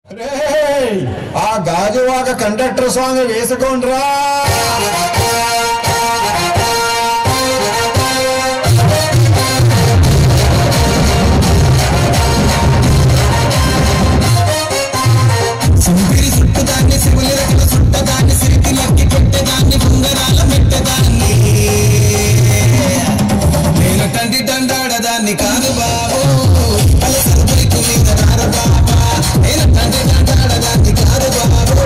ఆ Gajuwaka conductor song వేసుకోండ్రా. సింపిరి చుట్టదాన్ని సిగులి రకల చుట్టదాన్ని సిరికి lucky పెట్టేదాన్ని ఉంగరాల మెట్టదాన్ని నేను తండ్రి దండాడదాన్ని కాదు బాబు అల సరుకులికు మీద రారు బాబా నేను తండ్రి దండాడదాన్ని కాదు బాబు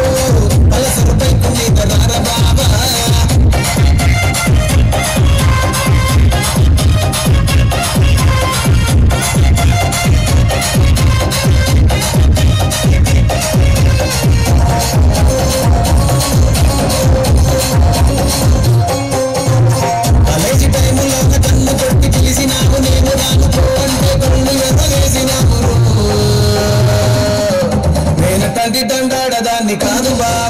అల సరుకులికు మీద రారు బాబా దండాడదాన్ని కాదు బాబు